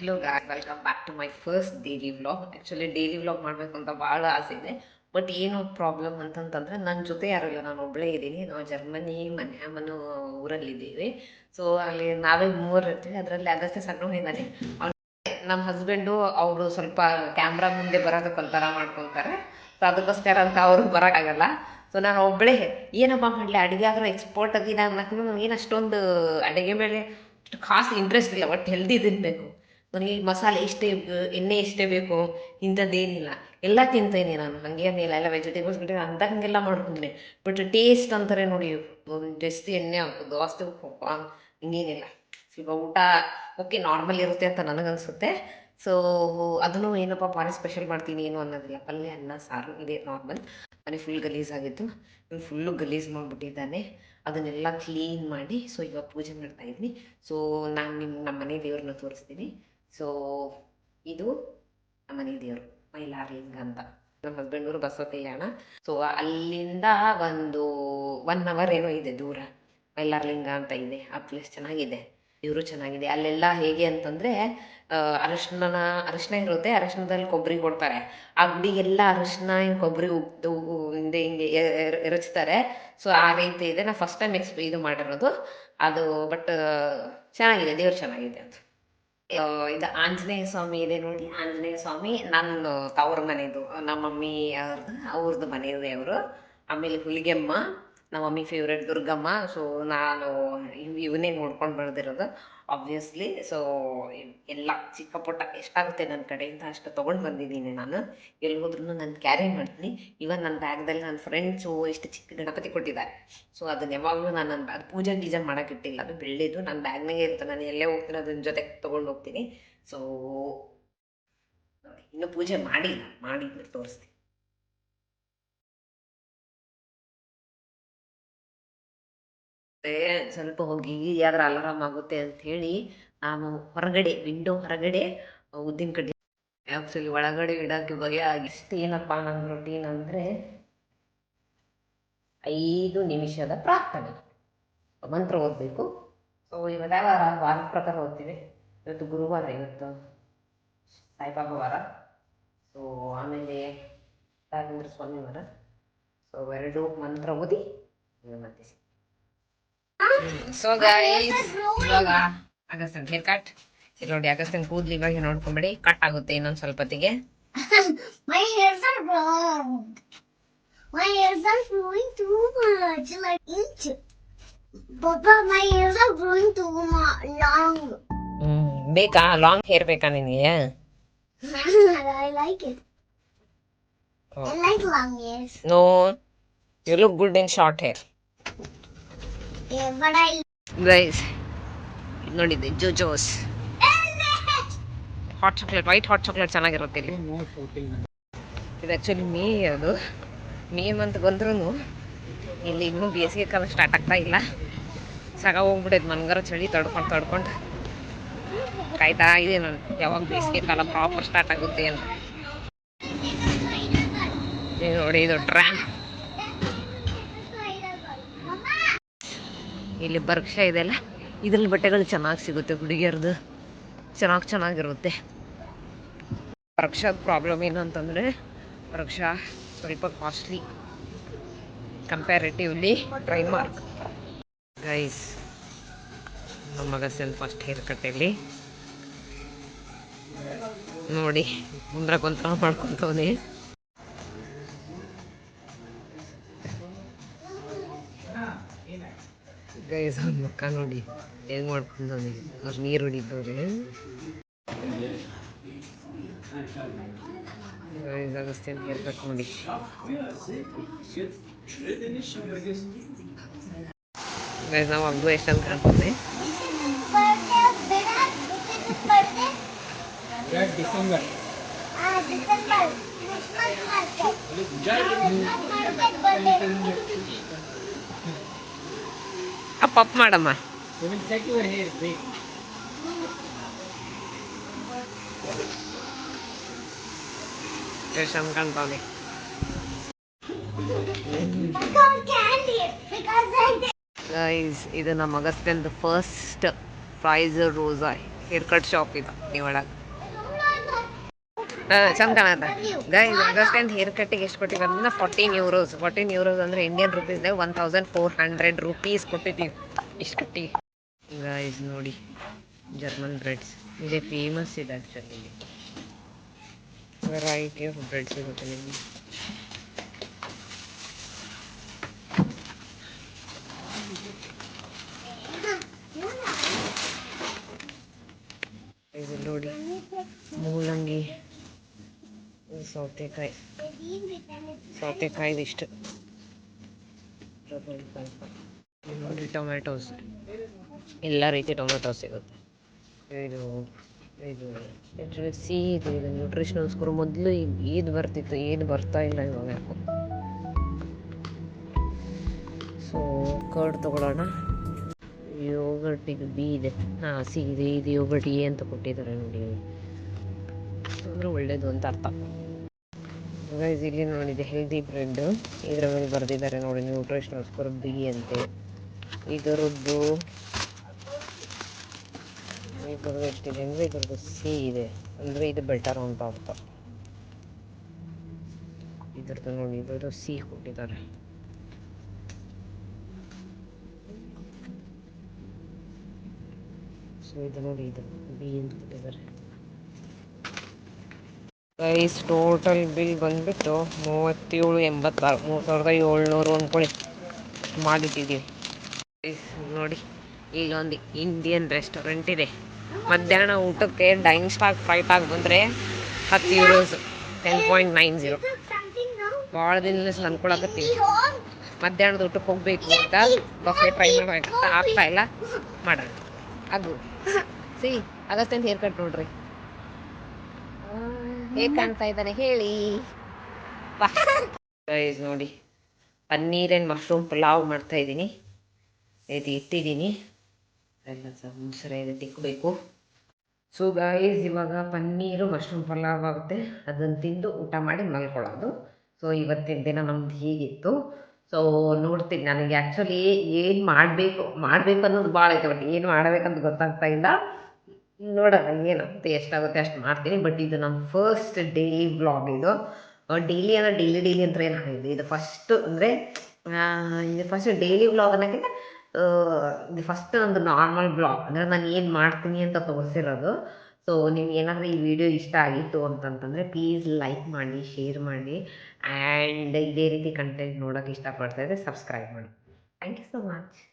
Hello guys, welcome back to my first daily vlog. Actually daily vlog ಮಾಡಬೇಕು ಅಂತ ಭಾಳ ಆಸೆ ಇದೆ. ಬಟ್ ಏನು ಪ್ರಾಬ್ಲಮ್ ಅಂತಂತಂದರೆ ನನ್ನ ಜೊತೆ ಯಾರೂ ಇಲ್ಲ, ನಾನು ಒಬ್ಬಳೇ ಇದ್ದೀನಿ. ನಾವು ಜರ್ಮನಿ ಮನೆ ಊರಲ್ಲಿದ್ದೀವಿ. ಸೊ ಅಲ್ಲಿ ನಾವೇ ಮೂವರು ಇರ್ತೀವಿ. ಅದರಲ್ಲಿ ಅಗಸ್ತ್ಯ ಸಣ್ಣ ಇದ್ದಾನೆ. ನಮ್ಮ ಹಸ್ಬೆಂಡು ಅವರು ಸ್ವಲ್ಪ ಕ್ಯಾಮ್ರಾ ಮುಂದೆ ಬರೋದಕ್ಕೆ ಒಂಥರ ಮಾಡ್ಕೊತಾರೆ. ಸೊ ಅದಕ್ಕೋಸ್ಕರ ಅಂತ ಅವರು ಬರೋಕ್ಕಾಗಲ್ಲ. ಸೊ ನಾನು ಒಬ್ಬಳೇ ಏನಪ್ಪ ಮಾಡಲಿ, ಅಡುಗೆ ಆದರೂ ಎಕ್ಸ್ಪೋರ್ಟ್ ಆಗಿ ನಾನು ಏನು ಅಷ್ಟೊಂದು ಅಡುಗೆ ಮೇಲೆ ಅಷ್ಟು ಖಾಸ್ ಇಂಟ್ರೆಸ್ಟ್ ಇಲ್ಲ. ಬಟ್ ಹೆಲ್ದಿ ತಿನ್ನಬೇಕು ನನಗೆ. ಮಸಾಲೆ ಇಷ್ಟೇ, ಎಣ್ಣೆ ಇಷ್ಟೇ ಬೇಕು ಇಂಥದ್ದೇನಿಲ್ಲ, ಎಲ್ಲ ತಿಂತೀನಿ ನಾನು. ಹಾಗೇನಿಲ್ಲ, ಎಲ್ಲ ವೆಜಿಟೇಬಲ್ಸ್ ಅಂತ ಹಾಗೆಲ್ಲ ಮಾಡ್ಕೊತೀನಿ. ಬಟ್ ಟೇಸ್ಟ್ ಅಂತಾರೆ ನೋಡಿ, ಜಾಸ್ತಿ ಎಣ್ಣೆ ಹಾಕೋದು, ಜಾಸ್ತಿ ಉಪ್ಪು ಹಿಂಗೇನಿಲ್ಲ. ಸ್ವಲ್ಪ ಊಟ ಓಕೆ ನಾರ್ಮಲ್ ಇರುತ್ತೆ ಅಂತ ನನಗನ್ಸುತ್ತೆ. ಸೊ ಅದನ್ನು ಏನಪ್ಪ ಭಾರಿ ಸ್ಪೆಷಲ್ ಮಾಡ್ತೀನಿ ಏನು ಅನ್ನೋದಿಲ್ಲ. ಪಲ್ಯ, ಅನ್ನ, ಸಾರು ಇದೇ ನಾರ್ಮಲ್. ಮನೆ ಫುಲ್ ಗಲೀಜಾಗಿತ್ತು, ಫುಲ್ಲು ಗಲೀಜು ಮಾಡಿಬಿಟ್ಟಿದ್ದಾನೆ. ಅದನ್ನೆಲ್ಲ ಕ್ಲೀನ್ ಮಾಡಿ ಸೊ ಇವಾಗ ಪೂಜೆ ಮಾಡ್ತಾಯಿದ್ದೀನಿ. ಸೊ ನಾನು ನಮ್ಮ ಮನೆ ದೇವ್ರನ್ನ ತೋರಿಸ್ತೀನಿ. ಸೊ ಇದು ನಮ್ಮ ಮನೆ ದೇವರು ಮೈಲಾರಲಿಂಗ ಅಂತ. ನಮ್ಮ ಹಸ್ಬೆಂಡವರು ಬಸವ ಕಲ್ಯಾಣ. ಸೊ ಅಲ್ಲಿಂದ ಒಂದು 1 ಅವರ್ ಏನೋ ಇದೆ ದೂರ. ಮೈಲಾರಲಿಂಗ ಅಂತ ಇದೆ. ಆ ಪ್ಲೇಸ್ ಚೆನ್ನಾಗಿದೆ, ಇವರು ಚೆನ್ನಾಗಿದೆ. ಅಲ್ಲೆಲ್ಲ ಹೇಗೆ ಅಂತಂದರೆ ಅರಿಶಿನ ಇರುತ್ತೆ, ಅರಿಶಿನದಲ್ಲಿ ಕೊಬ್ಬರಿ ಕೊಡ್ತಾರೆ. ಆ ಗುಡಿಗೆಲ್ಲ ಅರಿಶಿನ ಕೊಬ್ಬರಿ ಉಪ್ಪು ಹಿಂದೆ ಹಿಂಗೆ ಎರಚ್ತಾರೆ. ಸೊ ಆ ರೀತಿ ಇದೆ. ನಾನು ಫಸ್ಟ್ ಟೈಮ್ ಇದು ಮಾಡಿರೋದು ಅದು. ಬಟ್ ಚೆನ್ನಾಗಿದೆ, ದೇವ್ರು ಚೆನ್ನಾಗಿದೆ ಅದು. ಇದು ಆಂಜನೇಯ ಸ್ವಾಮಿ ಇದೆ ನೋಡಿ. ಆಂಜನೇಯ ಸ್ವಾಮಿ ನನ್ನ ತವ್ರ ಮನೆದು, ನಮ್ಮ ಮಮ್ಮಿ ಅವ್ರದ್ದು ಮನೆ ದೇವರು. ಆಮೇಲೆ ಹುಲಿಗೆಮ್ಮ, ನಮ್ಮ ಮಮ್ಮಿ ಫೇವ್ರೇಟ್ ದುರ್ಗಮ್ಮ. ಸೊ ನಾನು ಇವನ್ನೇ ನೋಡ್ಕೊಂಡು ಬೆಳೆದಿರೋದು ಆಬ್ವಿಯಸ್ಲಿ. ಸೊ ಎಲ್ಲ ಚಿಕ್ಕ ಪುಟ್ಟ ಎಷ್ಟಾಗುತ್ತೆ ನನ್ನ ಕಡೆಯಿಂದ ಅಷ್ಟು ತೊಗೊಂಡು ಬಂದಿದ್ದೀನಿ ನಾನು. ಎಲ್ಲಿ ಹೋದ್ರೂ ನಾನು ಕ್ಯಾರಿ ಮಾಡ್ತೀನಿ. ಇವನ್ ನನ್ನ ಬ್ಯಾಗ್ದಲ್ಲಿ ನನ್ನ ಫ್ರೆಂಡ್ಸು ಎಷ್ಟು ಚಿಕ್ಕ ಗಣಪತಿ ಕೊಟ್ಟಿದ್ದಾರೆ. ಸೊ ಅದನ್ನ ಯಾವಾಗಲೂ ನಾನು ಅದು ಪೂಜೆ ಗೀಜೆ ಮಾಡೋಕ್ಕಿಟ್ಟಿಲ್ಲ. ಅದು ಬೆಳ್ಳಿದ್ದು ನನ್ನ ಬ್ಯಾಗ್ನಾಗೆ ಇರುತ್ತೆ. ನಾನು ಎಲ್ಲೇ ಹೋಗ್ತೀನಿ ಅದನ್ನ ಜೊತೆ ತೊಗೊಂಡು ಹೋಗ್ತೀನಿ. ಸೊ ಇನ್ನೂ ಪೂಜೆ ಮಾಡಿದ್ಮೇಲೆ ತೋರಿಸ್ತೀನಿ. ಸ್ವಲ್ಪ ಹೋಗಿ ಯಾವ್ದಾರ ಅಲಾರಾಮ್ ಆಗುತ್ತೆ ಅಂತ ಹೇಳಿ ನಾನು ಹೊರಗಡೆ, ವಿಂಡೋ ಹೊರಗಡೆ ಉದ್ದಿನ ಕಡ್ಡಿ. ಆ್ಯಕ್ಚುಲಿ ಒಳಗಡೆ ಇಡೋಕ್ಕೆ ಬಗೆ ಆಗಿಷ್ಟು. ಏನಪ್ಪ ನನ್ನ ರೊಟೀನ್ ಅಂದರೆ 5 ನಿಮಿಷದ ಪ್ರಾರ್ಥನೆ, ಮಂತ್ರ ಓದಬೇಕು. ಸೊ ಇವತ್ತು ವಾರದ ಪ್ರಕಾರ ಓದ್ತೀವಿ. ಇವತ್ತು ಗುರುವಾರ, ಇವತ್ತು ಸಾಯಿಬಾಬಾ ವಾರ. ಸೊ ಆಮೇಲೆ ರಾಘವೇಂದ್ರ ಸ್ವಾಮಿ ವಾರ. ಸೊ 2 ಮಂತ್ರ ಓದಿ ಮತ್ತೆ. ಸೊ ಗೈಸ್, ಇವಾಗ ಅಗಸ್ತ್ಯನ್ ಹೇರ್ ಕಟ್. ಇಲ್ಲಿ ನೋಡಿ, ಅಗಸ್ತ್ಯನ್ ಕೂದಲು ಇವಾಗ ನೋಡ್ಕೊಂಬೇಡಿ, ಕಟ್ ಆಗುತ್ತೆ ಇನ್ನೊಂದು ಸ್ವಲ್ಪ ಹೊತ್ತಿಗೆ. My hairs are long. My hairs are growing too much, like inch. Papa, my hairs are growing too long. ಬೇಕಾ ಲಾಂಗ್ ಹೇರ್ ಬೇಕಾ ನಿನಗೆ? I like it. I like long hairs. No, you look good in short hair. Yeah, but I. Guys ನೋಡಿದ್ದೆ JoJo's hot chocolate, white hot chocolate ಚೆನ್ನಾಗಿರುತ್ತೆ ಇಲ್ಲಿ. ಇದು actually ಅದು May month ಬಂದ್ರೂ ಇಲ್ಲಿ ಇನ್ನೂ ಬೇಸಿಗೆ ಕಾಲ ಸ್ಟಾರ್ಟ್ ಆಗ್ತಾ ಇಲ್ಲ. ಹೋಗ್ಬಿಟ್ಟೈತೆ ಮನ್ಗರ ಚಳಿ ತಡ್ಕೊಂಡು ಕಾಯ್ತಾ ಇದೆ ನಾನು, ಯಾವಾಗ ಬೇಸಿಗೆ ಕಾಲ ಪ್ರಾಪರ್ ಸ್ಟಾರ್ಟ್ ಆಗುತ್ತೆ ಅಂತ. ನೋಡಿ ಇದು ಟ್ರ್ಯಾಮ್. ಇಲ್ಲಿ ಬರ್ಕ್ಷ ಇದೆಲ್ಲ, ಇದ್ರಲ್ಲಿ ಬಟ್ಟೆಗಳು ಚೆನ್ನಾಗಿ ಸಿಗುತ್ತೆ, ಹುಡುಗಿಯರ್ದು ಚೆನ್ನಾಗಿರುತ್ತೆ. ಬರ್ಕ್ಷದ ಪ್ರಾಬ್ಲಮ್ ಏನಂತಂದರೆ ಬರ್ಕ್ಷ ಸ್ವಲ್ಪ ಕಾಸ್ಟ್ಲಿ ಕಂಪ್ಯಾರಿಟಿವ್ಲಿ ಪ್ರೈಮಾರ್ಕ್. ಗೈಸ್, ನಮ್ಮ ಮಗಸಲ್ಲಿ ಫಸ್ಟ್ ಹೇರ್ ಕಟ್ಟಲ್ಲಿ ನೋಡಿ ಕುಂದ್ರ ಮಾಡ್ಕೊತವನೆ. ಗೈಸ್ ಅವ್ನ ಮುಖ ನೋಡಿ ಹೆಂಗೆ ಮಾಡ್ಕೊಂಡವನಿಗೆ, ಅವ್ರು ನೀರು ಹೊಡಿದವ್ರೆ. ಗೈಸ್ ಅಗಸ್ತ್ಯನ್ ಹೇರ್ ಕಟ್ ನೋಡಿ. ಗೈಸ್ ನಾವು ಅಗ್ದು ಎಷ್ಟಂತ ಕಾಣ್ತದೆ. ಪಪ್ ಮಾಡಮ್ಮ. ಕಾಣ್ತಾವೆ. ಗೈಸ್ ಇದು ನಮ್ಮ ಅಗಸ್ತ್ಯಂದು first prize Rosa hair cut shop ಇದು ನೀವೊಳಗೆ ಚಂದ ಕಾಣತ್ತ ಗೈಸ್ ಆಗಸ್ಟ್ ಹೇರ್ ಕಟ್ಟಿಗೆ ಎಷ್ಟು ಕೊಟ್ಟಿವಿ ಅಂದ್ರೆ 14 euros 14 euros ಅಂದರೆ ಇಂಡಿಯನ್ ರುಪೀಸ್ನಾಗ 1400 ರೂಪೀಸ್ ಕೊಟ್ಟಿದ್ದೀವಿ ಇಷ್ಟು ಕಟ್ಟಿ ಗೈಸ್ ನೋಡಿ ಜರ್ಮನ್ ಬ್ರೆಡ್ಸ್ ಇದೇ ಫೇಮಸ್ ಇದೆ ಆ್ಯಕ್ಚುಲಿ ಇಲ್ಲಿ ವೆರೈಟಿ ಆಫ್ ಬ್ರೆಡ್ ಸಿಗುತ್ತೆ ನಿಮಗೆ ಇದು ನೋಡಿ ಮೂಲಂಗಿ ಸೌತೆಕಾಯಿ ಇಷ್ಟು ನೋಡಿ ಟೊಮೆಟೊಸ್ ಎಲ್ಲ ರೀತಿ ಟೊಮೆಟೊ ಸಿಗುತ್ತೆ ಇದು ಇದು ಆ್ಯಕ್ಚುಲಿ ಇದು ನ್ಯೂಟ್ರಿಷನಲ್ಸ್ಕರ ಮೊದಲು ಇದು ಬರ್ತಿತ್ತು ಏನು ಬರ್ತಾ ಇಲ್ಲ ಇವಾಗ ಯಾಕೋ ಸೊ ಕರ್ಡ್ ತೊಗೊಳ್ಳೋಣ ಯೋಗರ್ಟ್ ಇದು ಬಿ ಇದೆ ಹಾಂ ಇದೆ ಇದು ಯೋಗರ್ಟ್ ಎ ಅಂತ ಕೊಟ್ಟಿದ್ದಾರೆ ನೋಡಿ ಅಂದರೆ ಒಳ್ಳೇದು ಅಂತ ಅರ್ಥ ಗೈಸ್ ಇಲ್ಲಿ ನೋಡಿದೆ ಹೆಲ್ದಿ ಬ್ರೆಡ್ ಇದರ ಮೇಲೆ ಬರೆದಿದ್ದಾರೆ ನೋಡಿ ನ್ಯೂಟ್ರಿಷನಲ್ಸ್ಕರ ಬಿ ಅಂತೆ ಇದರದ್ದು ಇದ್ರದ್ದು ಎಷ್ಟಿದೆ ಅಂದರೆ ಇದ್ರದ್ದು ಸಿ ಇದೆ ಅಂದರೆ ಇದು ಬೆಟರ್ ಅಂತ ಅರ್ಥ ಇದ್ರದ್ದು ನೋಡಿ ಇದ್ರದ್ದು ಸಿ ಕೊಟ್ಟಿದ್ದಾರೆ ಸೊ ಇದು ನೋಡಿ ಇದು ಬಿ ಅಂತ ಕೊಟ್ಟಿದ್ದಾರೆ ಗೈಸ್ ಟೋಟಲ್ ಬಿಲ್ ಬಂದುಬಿಟ್ಟು 3786 3700 ಅಂದ್ಕೊಳ್ಳಿ ಮಾಡಿಟ್ಟಿದ್ದೀವಿ ನೋಡಿ ಇಲ್ಲೊಂದು ಇಂಡಿಯನ್ ರೆಸ್ಟೋರೆಂಟ್ ಇದೆ ಮಧ್ಯಾಹ್ನ ಊಟಕ್ಕೆ ಡೈನಿಂಗ್ ಸ್ಟಾಕ್ ಫ್ರೈಟ್ ಆಗಿ ಬಂದರೆ 10 euros 10.90 ಭಾಳ ದಿನ ಅಂದ್ಕೊಳಕತ್ತೀವಿ ಮಧ್ಯಾಹ್ನದ ಊಟಕ್ಕೆ ಹೋಗಬೇಕು ಅಂತ ಬಫೆ ಟ್ರೈ ಮಾಡಬೇಕಂತ ಆಗ್ತಾ ಇಲ್ಲ ಮಾಡೋಣ ಅದು ಆಗತ್ತಂತ ಹೇರ್ ಕಟ್ ನೋಡ್ರಿ ಹೇಗೆ ಕಾಣ್ತಾ ಇದ್ದಾನೆ ಹೇಳಿ ಗೈಸ್ ನೋಡಿ ಪನ್ನೀರ್ ಆ್ಯಂಡ್ ಮಶ್ರೂಮ್ ಪಲಾವ್ ಮಾಡ್ತಾ ಇದ್ದೀನಿ ಇದು ಇಟ್ಟಿದ್ದೀನಿ ಎಲ್ಲ ಸರಿಯಾಗಿ ತಿಕ್ಕಬೇಕು ಸೊ ಗೈಸ್ ಇವಾಗ ಪನ್ನೀರು ಮಶ್ರೂಮ್ ಪಲಾವ್ ಆಗುತ್ತೆ ಅದನ್ನು ತಿಂದು ಊಟ ಮಾಡಿ ಮಲ್ಕೊಳ್ಳೋದು ಸೊ ಇವತ್ತಿನ ದಿನ ನಮ್ದು ಹೀಗಿತ್ತು ಸೊ ನೋಡ್ತೀನಿ ನನಗೆ ಆ್ಯಕ್ಚುಲಿ ಏನು ಮಾಡಬೇಕು ಅನ್ನೋದು ಭಾಳ ಐತೆ ಬಟ್ ಏನು ಮಾಡಬೇಕಂತ ಗೊತ್ತಾಗ್ತಾ ಇಲ್ಲ ನೋಡೋಣ ಏನಾಗುತ್ತೆ ಎಷ್ಟಾಗುತ್ತೆ ಅಷ್ಟು ಮಾಡ್ತೀನಿ ಬಟ್ ಇದು ನಮ್ಮ ಫಸ್ಟ್ ಡೈಲಿ ವ್ಲಾಗ್ ಇದು ಡೈಲಿ ಅಂದರೆ ಡೈಲಿ ಅಂತ ಏನಾಗಿದೆ ಇದು ಫಸ್ಟು ಅಂದರೆ ಇದು ಫಸ್ಟ್ ಡೈಲಿ ವ್ಲಾಗ್ ಅನ್ನೋಕ್ಕಿಂತ ಇದು ಫಸ್ಟ್ ಒಂದು ನಾರ್ಮಲ್ ಬ್ಲಾಗ್ ಅಂದರೆ ನಾನು ಏನು ಮಾಡ್ತೀನಿ ಅಂತ ತೋರಿಸಿರೋದು ಸೊ ನಿಮ್ಗೆ ಏನಾದರೂ ಈ ವಿಡಿಯೋ ಇಷ್ಟ ಆಗಿತ್ತು ಅಂತಂತಂದರೆ ಪ್ಲೀಸ್ ಲೈಕ್ ಮಾಡಿ ಶೇರ್ ಮಾಡಿ ಆ್ಯಂಡ್ ಇದೇ ರೀತಿ ಕಂಟೆಂಟ್ ನೋಡೋಕ್ಕೆ ಇಷ್ಟಪಡ್ತಾಯಿದ್ರೆ ಸಬ್ಸ್ಕ್ರೈಬ್ ಮಾಡಿ ಥ್ಯಾಂಕ್ ಯು ಸೊ ಮಚ್